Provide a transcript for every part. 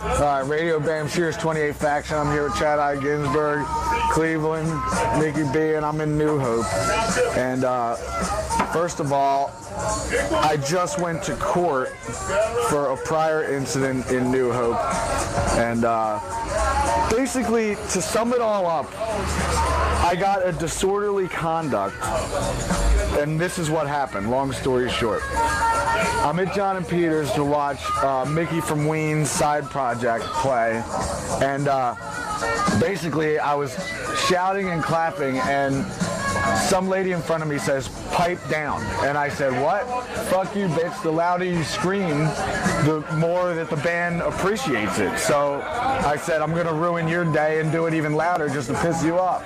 All right, Radio Bam Sears 28 Faction. I'm here with Chad I. Ginsburg, Cleveland, Mickey B, and I'm in New Hope. And first of all, I just went to court for a prior incident in New Hope. And basically, to sum it all up, I got a disorderly conduct. And this is what happened, long story short. I'm at John and Peter's to watch Mickey from Ween's side project play, and basically I was shouting and clapping, and some lady in front of me says, "Pipe down." And I said, "What? Fuck you, bitch. The louder you scream, the more that the band appreciates it." So I said, "I'm going to ruin your day and do it even louder just to piss you off."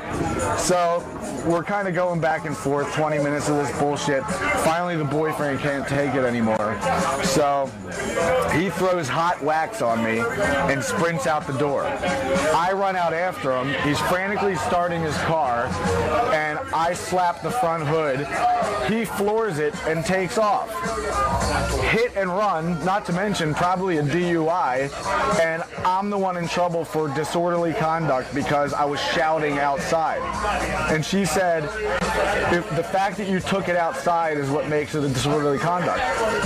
So we're kind of going back and forth, 20 minutes of this bullshit. Finally, the boyfriend can't take it anymore. So he throws hot wax on me and sprints out the door. I run out after him. He's frantically starting his car, and I slap the front hood. He floors it and takes off. Hit and run, not to mention probably a DUI, and I'm the one in trouble for disorderly conduct because I was shouting outside. And she said, if the fact that you took it outside is what makes it a disorderly conduct.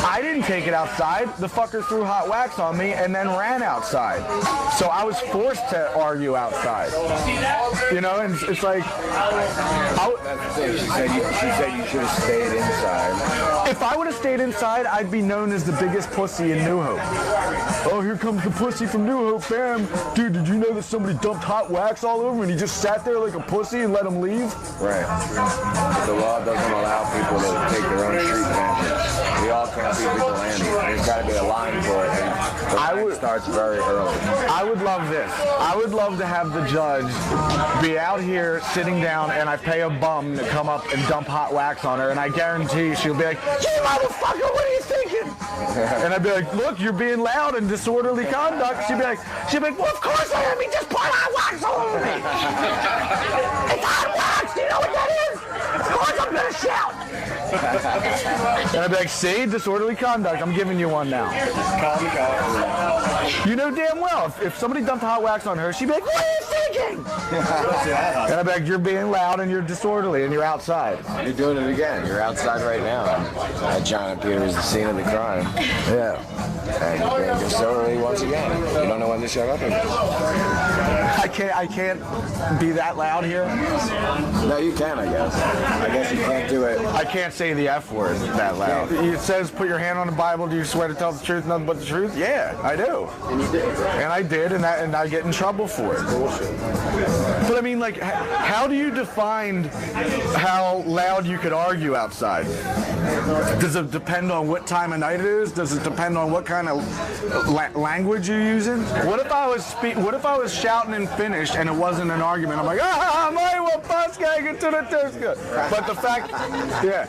I didn't take it outside. The fucker threw hot wax on me and then ran outside. So I was forced to argue outside. You know, and it's like... She said you should have stayed inside. If I would have stayed inside, I'd be known as the biggest pussy in New Hope. "Oh, here comes the pussy from New Hope, fam. Dude, did you know that somebody dumped hot wax all over him and he just sat there like a pussy and let him leave?" Right. The law doesn't allow people to take their own street vengeance. We all can't be vigilantes. There's got to be a line for it. And the line starts very early. I would love this. I would love to have the judge be out here sitting down, and I pay a bum to come up and dump hot wax on her, and I guarantee she'll be like, "You motherfucker, what are you thinking?" And I'd be like, "Look, you're being loud and disorderly conduct." She'd be like, "Well, of course I am. He just put hot wax all over me." It's hot wax. Do you know what that is? Of course I'm gonna shout. And I'd be like, "See, disorderly conduct. I'm giving you one now." You know damn well, if somebody dumped hot wax on her, she'd be like, "What are you thinking?" And I'd be like, "You're being loud and you're disorderly and you're outside." You're doing it again. You're outside right now. John and Peter's the scene of the crime. Yeah. And you're being disorderly once again. You don't know when to shut up again. I can't be that loud here. No, you can, I guess. I guess you can't do it. I can't say the F word that loud. It says, "Put your hand on the Bible. Do you swear to tell the truth, nothing but the truth?" Yeah, I do. And you did. And I did, and I get in trouble for it. Bullshit. But I mean, like, how do you define how loud you could argue outside? Does it depend on what time of night it is? Does it depend on what kind of language you're using? What if I was shouting and finished and it wasn't an argument? I'm like, my wapaska to the tuska. But the fact, yeah,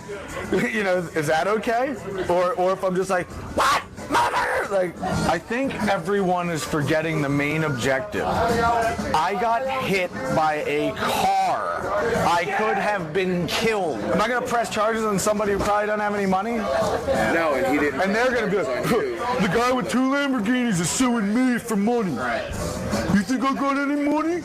you know, is that okay? Or if I'm just like, "What? Mother!" Like, I think everyone is forgetting the main objective. I got hit by a car. I could have been killed. Am I going to press charges on somebody who probably doesn't have any money? No, and he didn't. And they're going to be like, "The guy with 2 Lamborghinis is suing me for money." Right. "You think I got any money?"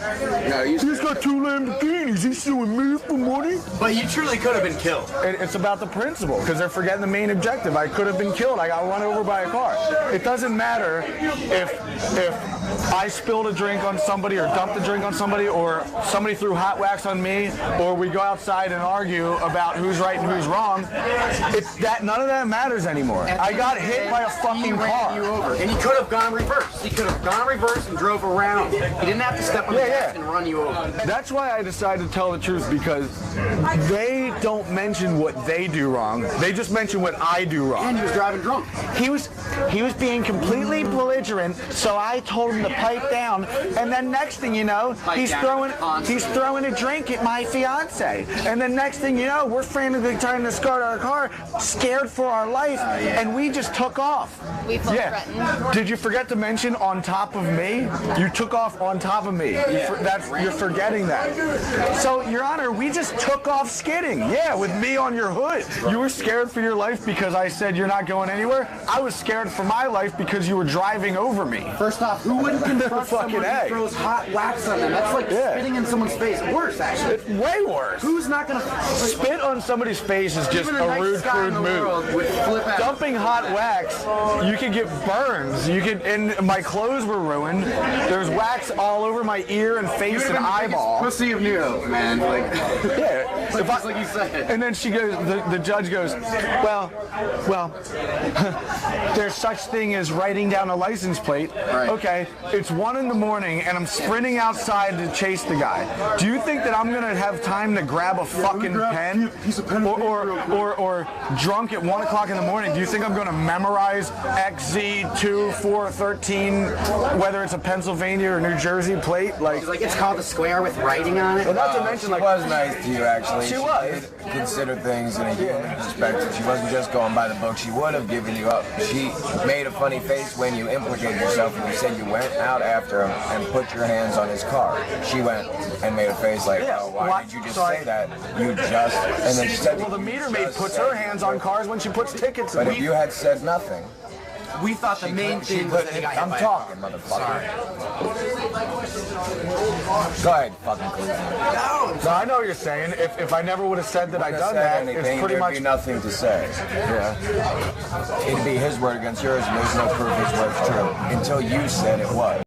No, he's got 2 Lamborghinis. He's suing me for money. But you truly could have been killed. It's about the principle, because they're forgetting the main objective. I could have been killed. I got run over by a car. It doesn't matter if I spilled a drink on somebody or dumped a drink on somebody, or somebody threw hot wax on me, or we go outside and argue about who's right and who's wrong. It's that none of that matters anymore. I got hit by a fucking car. You over. And he could have gone reverse. He could have gone reverse and drove around. He didn't have to step on the gas and run you over. That's why I decided to tell the truth, because they don't mention what they do wrong. They just mention what I do wrong. And he was driving drunk. He was being completely belligerent, so I told him to pipe down, and then next thing you know, he's throwing a drink at my fiance, and then next thing you know, we're frantically trying to escort our car, scared for our life, and we just took off. We felt threatened. Did you forget to mention on top of me? You took off on top of me. You're forgetting that. So, Your Honor, we just took off skidding. Yeah, with me on your hood. You were scared for your life because I said you're not going anywhere. I was scared for my life because you were driving over me. First off, who would confront Fucking someone A. who throws hot wax on them? That's like spitting in someone's face. Worse, actually. It's way worse. Who's not gonna Spit on somebody's face is just even a nice rude, guy crude in the move. world would flip out. Dumping hot wax, you could get burns. You could, and my clothes were ruined. There's wax all over my ear and face and eyeball. Pussy of New York, man. Like, Yeah, just like you said. And then she goes, the judge goes, well, there's such thing as writing down a license plate. Right. Okay, it's 1 in the morning and I'm sprinting outside to chase the guy. Do you think that I'm gonna have time to grab a fucking pen? Or drunk at 1 o'clock in the morning? Do you think I'm gonna memorize XZ2413, whether it's a Pennsylvania or New Jersey plate? Like, She's like, it's called a square with writing on it. well, not to mention, like, She was nice to you, actually. She was. did consider things in a human perspective. She wasn't just going by the book. She would have given you up. She made a funny face when you implicated yourself and you said you went out after him and put your hands on his car. She went and made a face like, oh, why did you just say that? You just... And then she said... well, the meter maid puts her hands on cars when she puts tickets in. But if you had said nothing... We thought the main thing was that he got hit I'm by a talking, car. motherfucker. Go ahead, fucking Cleveland. No, I know what you're saying. If I never would have said that I done that, it's pretty there'd much be nothing to say. yeah. It'd be his word against yours, and there's no proof his word's true until you said it was.